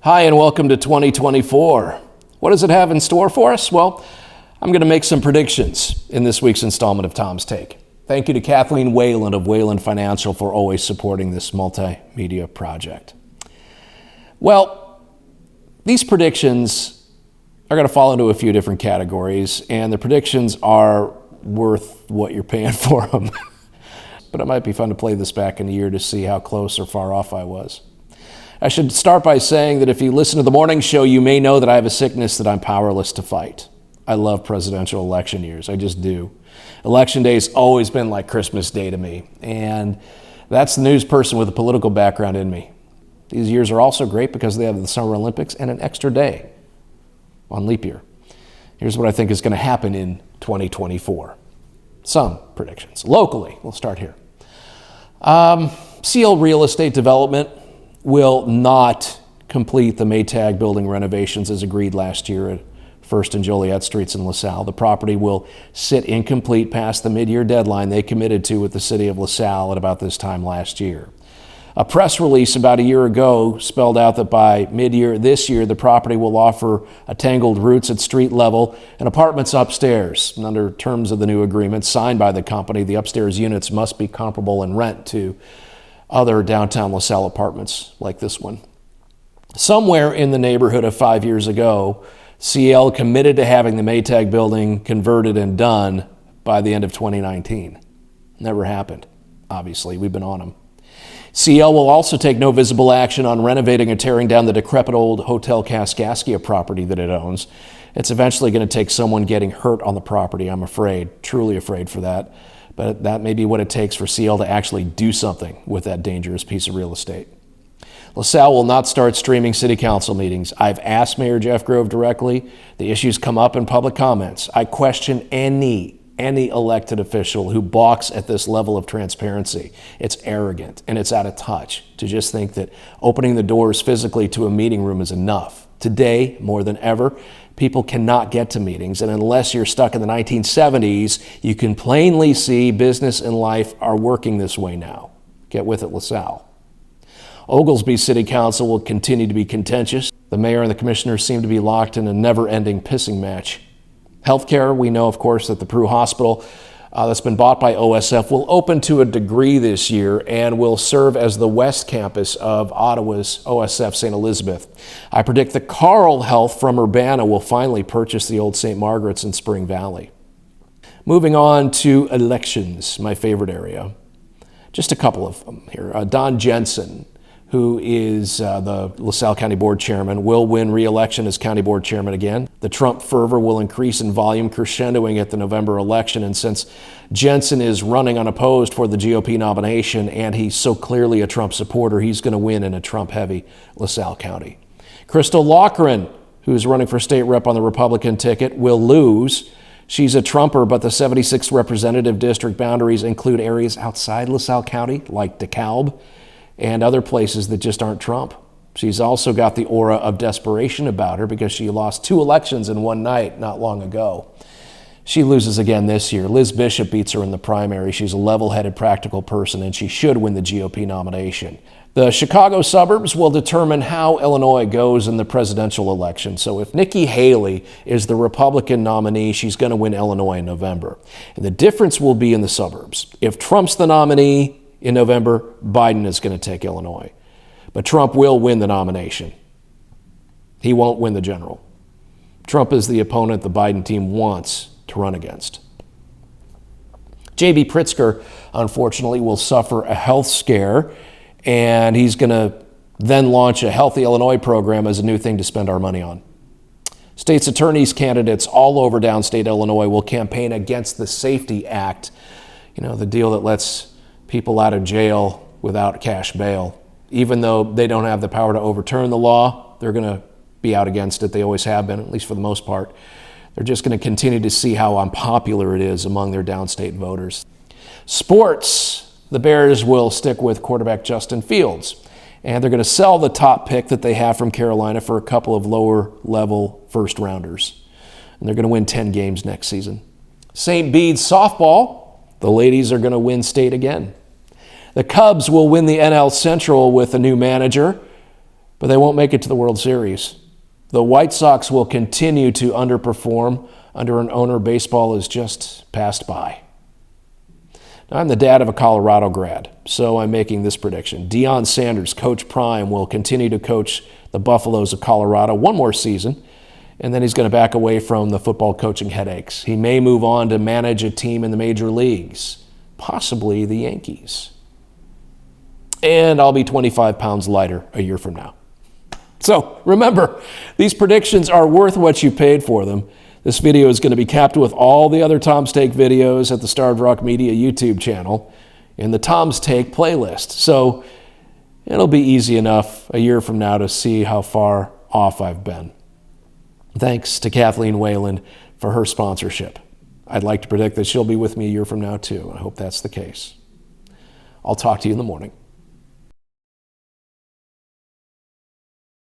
Hi, and welcome to 2024. What does it have in store for us? Well, I'm going to make some predictions in this week's installment of Tom's Take. Thank you to Kathleen Wayland of Wayland Financial for always supporting this multimedia project. Well, these predictions are going to fall into a few different categories, and the predictions are worth what you're paying for them. But it might be fun to play this back in a year to see how close or far off I was. I should start by saying that if you listen to the morning show, you may know that I have a sickness that I'm powerless to fight. I love presidential election years. I just do. Election day has always been like Christmas Day to me, and that's the news person with a political background in me. These years are also great because they have the Summer Olympics and an extra day on leap year. Here's what I think is going to happen in 2024. Some predictions. Locally, we'll start here. CL Real Estate Development will not complete the Maytag building renovations as agreed last year at 1st and Joliet Streets in LaSalle. The property will sit incomplete past the mid-year deadline they committed to with the city of LaSalle at about this time last year. A press release about a year ago spelled out that by mid-year this year, the property will offer a tangled routes at street level and apartments upstairs. And under terms of the new agreement signed by the company, the upstairs units must be comparable in rent to other downtown LaSalle apartments like this one. Somewhere in the neighborhood of 5 years ago, CL committed to having the Maytag building converted and done by the end of 2019. Never happened. Obviously, we've been on them. CL will also take no visible action on renovating or tearing down the decrepit old Hotel Kaskaskia property that it owns. It's eventually going to take someone getting hurt on the property, I'm afraid, truly afraid for that. But that may be what it takes for CL to actually do something with that dangerous piece of real estate. LaSalle will not start streaming city council meetings. I've asked Mayor Jeff Grove directly. The issues come up in public comments. I question any elected official who balks at this level of transparency. It's arrogant and it's out of touch to just think that opening the doors physically to a meeting room is enough. Today, more than ever, people cannot get to meetings, and unless you're stuck in the 1970s, you can plainly see business and life are working this way now. Get with it, LaSalle. Oglesby City Council will continue to be contentious. The mayor and the commissioners seem to be locked in a never-ending pissing match. Healthcare, we know, of course, that the Peru Hospital that's been bought by OSF will open to a degree this year and will serve as the West Campus of Ottawa's OSF St. Elizabeth. I predict that Carle Health from Urbana will finally purchase the old St. Margaret's in Spring Valley. Moving on to elections, my favorite area. Just a couple of them here. Don Jensen, who is the LaSalle County Board Chairman, will win re-election as County Board Chairman again. The Trump fervor will increase in volume, crescendoing at the November election. And since Jensen is running unopposed for the GOP nomination and he's so clearly a Trump supporter, he's going to win in a Trump-heavy LaSalle County. Crystal Loughran, who's running for state rep on the Republican ticket, will lose. She's a Trumper, but the 76th representative district boundaries include areas outside LaSalle County, like DeKalb, and other places that just aren't Trump. She's also got the aura of desperation about her because she lost 2 elections in one night not long ago. She loses again this year. Liz Bishop beats her in the primary. She's a level-headed, practical person, and she should win the GOP nomination. The Chicago suburbs will determine how Illinois goes in the presidential election. So if Nikki Haley is the Republican nominee, she's going to win Illinois in November. And the difference will be in the suburbs. If Trump's the nominee in November, Biden is going to take Illinois. But Trump will win the nomination. He won't win the general. Trump is the opponent the Biden team wants to run against. J.B. Pritzker, unfortunately, will suffer a health scare, and he's going to then launch a Healthy Illinois program as a new thing to spend our money on. State's attorneys candidates all over downstate Illinois will campaign against the SAFETY Act, the deal that lets people out of jail without cash bail. Even though they don't have the power to overturn the law, they're going to be out against it. They always have been, at least for the most part. They're just going to continue to see how unpopular it is among their downstate voters. Sports, the Bears will stick with quarterback Justin Fields, and they're going to sell the top pick that they have from Carolina for a couple of lower-level first-rounders. And they're going to win 10 games next season. St. Bede's softball, the ladies are going to win state again. The Cubs will win the NL Central with a new manager. but they won't make it to the World Series. The White Sox will continue to underperform under an owner baseball has just passed by. Now, I'm the dad of a Colorado grad, so I'm making this prediction. Deion Sanders, Coach Prime, will continue to coach the Buffaloes of Colorado one more season, and then he's going to back away from the football coaching headaches. He may move on to manage a team in the major leagues, possibly the Yankees. And I'll be 25 pounds lighter a year from now. So remember, these predictions are worth what you paid for them. This video is going to be capped with all the other Tom's Take videos at the Starved Rock Media YouTube channel in the Tom's Take playlist. So it'll be easy enough a year from now to see how far off I've been. Thanks to Kathleen Whalen for her sponsorship. I'd like to predict that she'll be with me a year from now too. I hope that's the case. I'll talk to you in the morning.